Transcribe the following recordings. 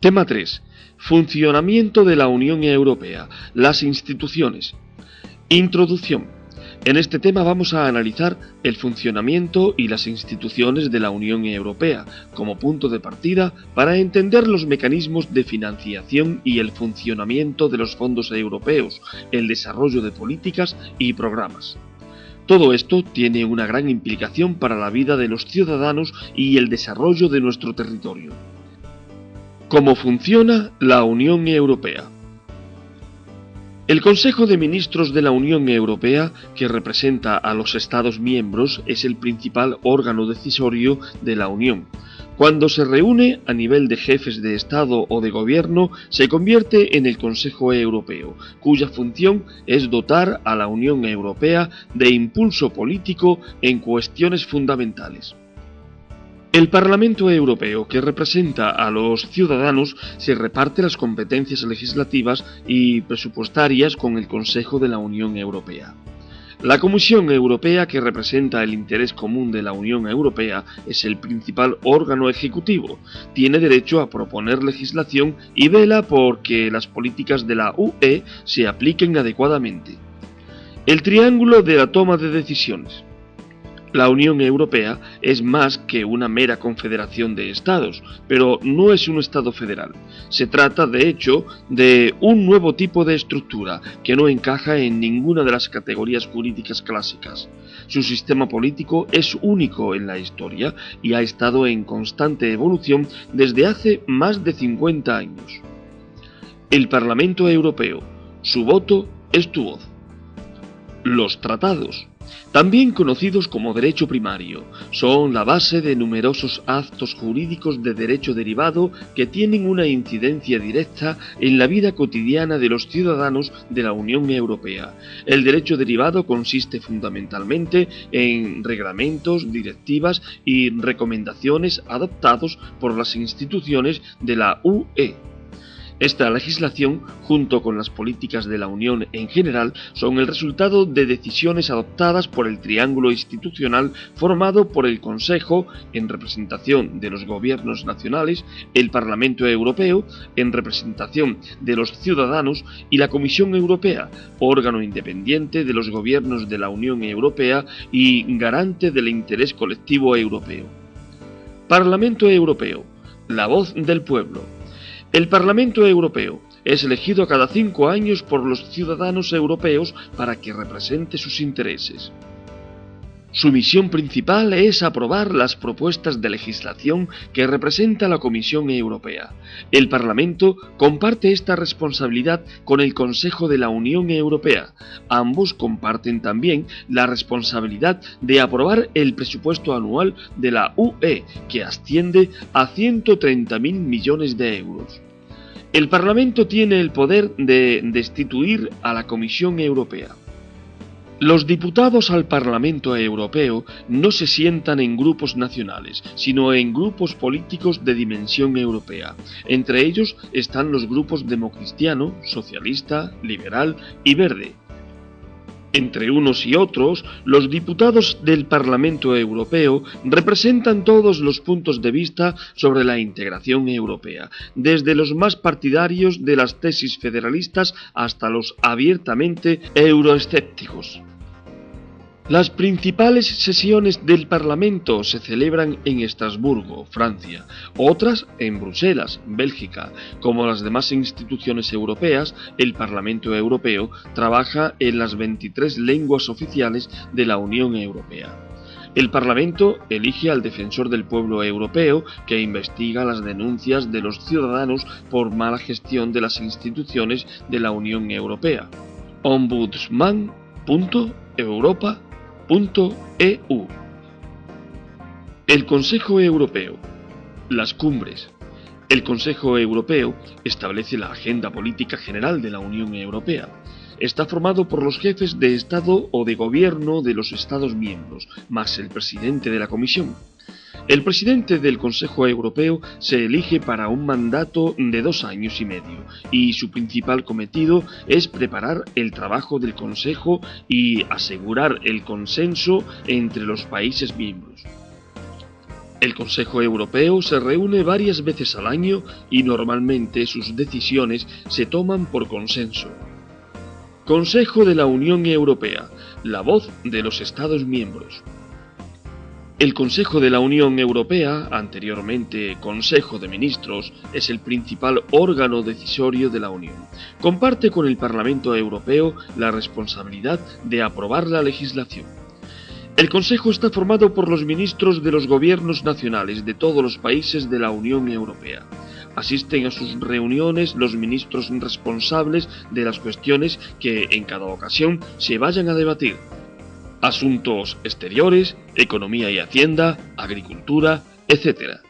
Tema 3. Funcionamiento de la Unión Europea. Las instituciones. Introducción. En este tema vamos a analizar el funcionamiento y las instituciones de la Unión Europea como punto de partida para entender los mecanismos de financiación y el funcionamiento de los fondos europeos, el desarrollo de políticas y programas. Todo esto tiene una gran implicación para la vida de los ciudadanos y el desarrollo de nuestro territorio. ¿Cómo funciona la Unión Europea? El Consejo de Ministros de la Unión Europea, que representa a los Estados miembros, es el principal órgano decisorio de la Unión. Cuando se reúne a nivel de jefes de Estado o de Gobierno, se convierte en el Consejo Europeo, cuya función es dotar a la Unión Europea de impulso político en cuestiones fundamentales. El Parlamento Europeo, que representa a los ciudadanos, se reparte las competencias legislativas y presupuestarias con el Consejo de la Unión Europea. La Comisión Europea, que representa el interés común de la Unión Europea, es el principal órgano ejecutivo. Tiene derecho a proponer legislación y vela por que las políticas de la UE se apliquen adecuadamente. El triángulo de la toma de decisiones. La Unión Europea es más que una mera confederación de estados, pero no es un estado federal. Se trata, de hecho, de un nuevo tipo de estructura que no encaja en ninguna de las categorías jurídicas clásicas. Su sistema político es único en la historia y ha estado en constante evolución desde hace más de 50 años. El Parlamento Europeo. Su voto es tu voz. Los tratados, también conocidos como derecho primario, son la base de numerosos actos jurídicos de derecho derivado que tienen una incidencia directa en la vida cotidiana de los ciudadanos de la Unión Europea. El derecho derivado consiste fundamentalmente en reglamentos, directivas y recomendaciones adoptados por las instituciones de la UE. Esta legislación, junto con las políticas de la Unión en general, son el resultado de decisiones adoptadas por el triángulo institucional formado por el Consejo, en representación de los gobiernos nacionales, el Parlamento Europeo, en representación de los ciudadanos, y la Comisión Europea, órgano independiente de los gobiernos de la Unión Europea y garante del interés colectivo europeo. Parlamento Europeo, la voz del pueblo. El Parlamento Europeo es elegido cada 5 años por los ciudadanos europeos para que represente sus intereses. Su misión principal es aprobar las propuestas de legislación que representa la Comisión Europea. El Parlamento comparte esta responsabilidad con el Consejo de la Unión Europea. Ambos comparten también la responsabilidad de aprobar el presupuesto anual de la UE, que asciende a 130.000 millones de euros. El Parlamento tiene el poder de destituir a la Comisión Europea. Los diputados al Parlamento Europeo no se sientan en grupos nacionales, sino en grupos políticos de dimensión europea. Entre ellos están los grupos democristiano, socialista, liberal y verde. Entre unos y otros, los diputados del Parlamento Europeo representan todos los puntos de vista sobre la integración europea, desde los más partidarios de las tesis federalistas hasta los abiertamente euroescépticos. Las principales sesiones del Parlamento se celebran en Estrasburgo, Francia, otras en Bruselas, Bélgica. Como las demás instituciones europeas, el Parlamento Europeo trabaja en las 23 lenguas oficiales de la Unión Europea. El Parlamento elige al Defensor del Pueblo Europeo, que investiga las denuncias de los ciudadanos por mala gestión de las instituciones de la Unión Europea. Ombudsman.europa.eu. El Consejo Europeo. Las cumbres. El Consejo Europeo establece la agenda política general de la Unión Europea. Está formado por los jefes de Estado o de Gobierno de los Estados miembros, más el presidente de la Comisión. El presidente del Consejo Europeo se elige para un mandato de 2 años y medio, y su principal cometido es preparar el trabajo del Consejo y asegurar el consenso entre los países miembros. El Consejo Europeo se reúne varias veces al año y normalmente sus decisiones se toman por consenso. Consejo de la Unión Europea, la voz de los Estados miembros. El Consejo de la Unión Europea, anteriormente Consejo de Ministros, es el principal órgano decisorio de la Unión. Comparte con el Parlamento Europeo la responsabilidad de aprobar la legislación. El Consejo está formado por los ministros de los gobiernos nacionales de todos los países de la Unión Europea. Asisten a sus reuniones los ministros responsables de las cuestiones que en cada ocasión se vayan a debatir. Asuntos exteriores, economía y hacienda, agricultura, etc.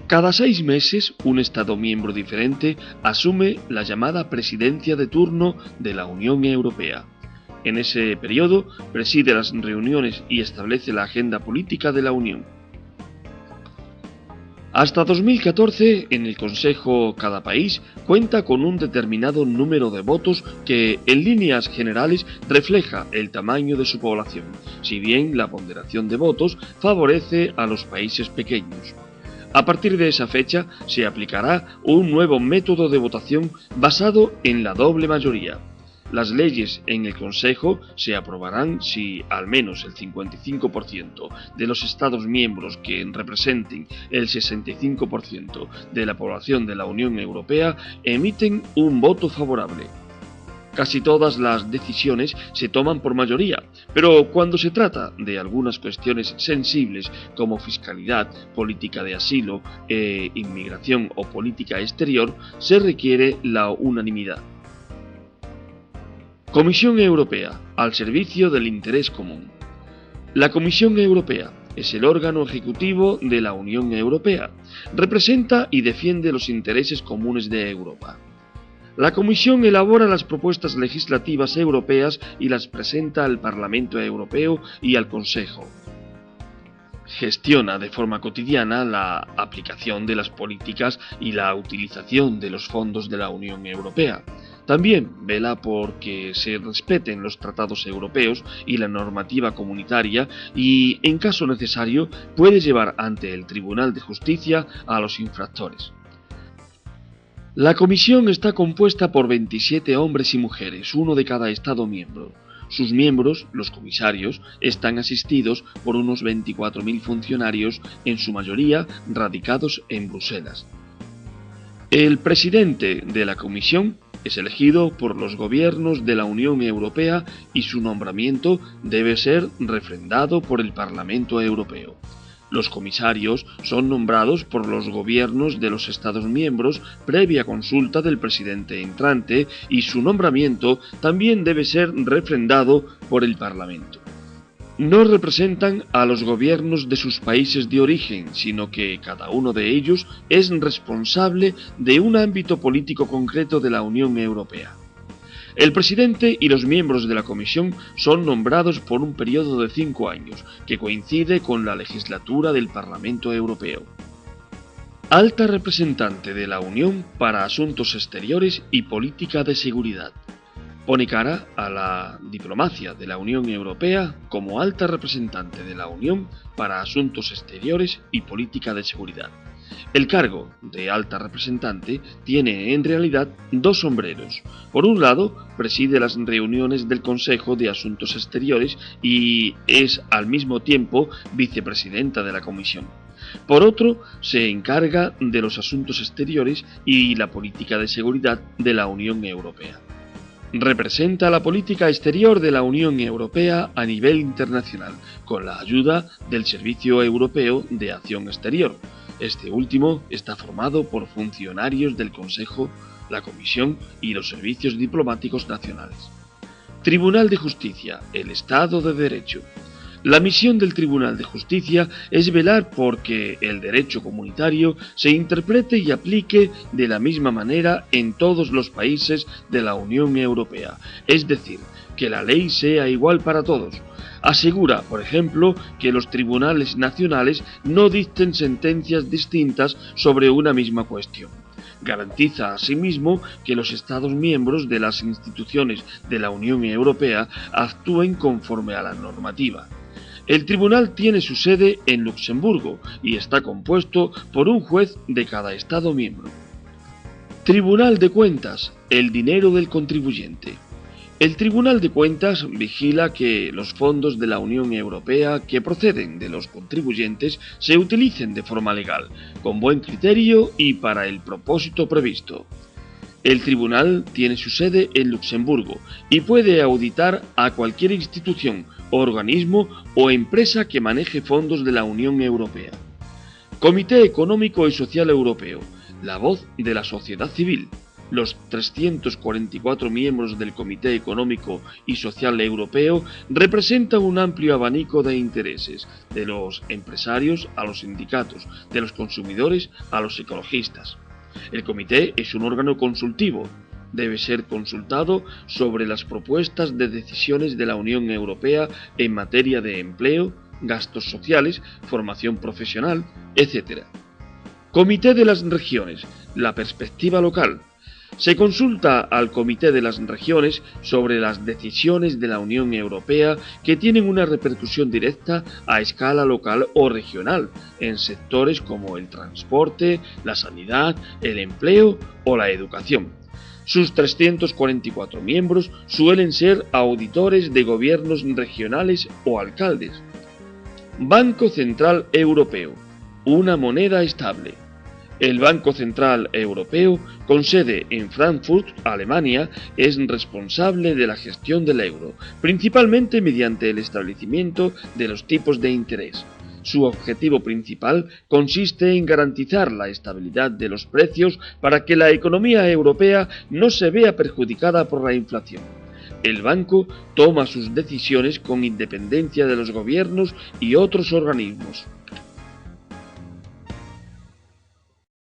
Cada 6 meses, un Estado miembro diferente asume la llamada presidencia de turno de la Unión Europea. En ese periodo, preside las reuniones y establece la agenda política de la Unión. Hasta 2014, en el Consejo cada país cuenta con un determinado número de votos que, en líneas generales, refleja el tamaño de su población, si bien la ponderación de votos favorece a los países pequeños. A partir de esa fecha se aplicará un nuevo método de votación basado en la doble mayoría. Las leyes en el Consejo se aprobarán si al menos el 55% de los Estados miembros que representen el 65% de la población de la Unión Europea emiten un voto favorable. Casi todas las decisiones se toman por mayoría, pero cuando se trata de algunas cuestiones sensibles como fiscalidad, política de asilo, inmigración o política exterior, se requiere la unanimidad. Comisión Europea, al servicio del interés común. La Comisión Europea es el órgano ejecutivo de la Unión Europea. Representa y defiende los intereses comunes de Europa. La Comisión elabora las propuestas legislativas europeas y las presenta al Parlamento Europeo y al Consejo. Gestiona de forma cotidiana la aplicación de las políticas y la utilización de los fondos de la Unión Europea. También vela por que se respeten los tratados europeos y la normativa comunitaria y, en caso necesario, puede llevar ante el Tribunal de Justicia a los infractores. La Comisión está compuesta por 27 hombres y mujeres, uno de cada Estado miembro. Sus miembros, los comisarios, están asistidos por unos 24.000 funcionarios, en su mayoría radicados en Bruselas. El presidente de la Comisión es elegido por los gobiernos de la Unión Europea y su nombramiento debe ser refrendado por el Parlamento Europeo. Los comisarios son nombrados por los gobiernos de los Estados miembros previa consulta del presidente entrante y su nombramiento también debe ser refrendado por el Parlamento. No representan a los gobiernos de sus países de origen, sino que cada uno de ellos es responsable de un ámbito político concreto de la Unión Europea. El presidente y los miembros de la Comisión son nombrados por un periodo de 5 años, que coincide con la legislatura del Parlamento Europeo. Alta representante de la Unión para Asuntos Exteriores y Política de Seguridad. Pone cara a la diplomacia de la Unión Europea como alta representante de la Unión para Asuntos Exteriores y Política de Seguridad. El cargo de alta representante tiene en realidad 2 sombreros. Por un lado, preside las reuniones del Consejo de Asuntos Exteriores y es al mismo tiempo vicepresidenta de la Comisión. Por otro, se encarga de los asuntos exteriores y la política de seguridad de la Unión Europea. Representa la política exterior de la Unión Europea a nivel internacional, con la ayuda del Servicio Europeo de Acción Exterior. Este último está formado por funcionarios del Consejo, la Comisión y los servicios diplomáticos nacionales. Tribunal de Justicia, el Estado de Derecho. La misión del Tribunal de Justicia es velar por que el derecho comunitario se interprete y aplique de la misma manera en todos los países de la Unión Europea, es decir, que la ley sea igual para todos. Asegura, por ejemplo, que los tribunales nacionales no dicten sentencias distintas sobre una misma cuestión. Garantiza asimismo que los Estados miembros de las instituciones de la Unión Europea actúen conforme a la normativa. El tribunal tiene su sede en Luxemburgo y está compuesto por un juez de cada Estado miembro. Tribunal de Cuentas, el dinero del contribuyente. El Tribunal de Cuentas vigila que los fondos de la Unión Europea que proceden de los contribuyentes se utilicen de forma legal, con buen criterio y para el propósito previsto. El tribunal tiene su sede en Luxemburgo y puede auditar a cualquier institución, organismo o empresa que maneje fondos de la Unión Europea. Comité Económico y Social Europeo, la voz de la sociedad civil. Los 344 miembros del Comité Económico y Social Europeo representan un amplio abanico de intereses, de los empresarios a los sindicatos, de los consumidores a los ecologistas. El comité es un órgano consultivo. Debe ser consultado sobre las propuestas de decisiones de la Unión Europea en materia de empleo, gastos sociales, formación profesional, etc. Comité de las Regiones, la perspectiva local. Se consulta al Comité de las Regiones sobre las decisiones de la Unión Europea que tienen una repercusión directa a escala local o regional en sectores como el transporte, la sanidad, el empleo o la educación. Sus 344 miembros suelen ser auditores de gobiernos regionales o alcaldes. Banco Central Europeo, una moneda estable. El Banco Central Europeo, con sede en Frankfurt, Alemania, es responsable de la gestión del euro, principalmente mediante el establecimiento de los tipos de interés. Su objetivo principal consiste en garantizar la estabilidad de los precios para que la economía europea no se vea perjudicada por la inflación. El banco toma sus decisiones con independencia de los gobiernos y otros organismos.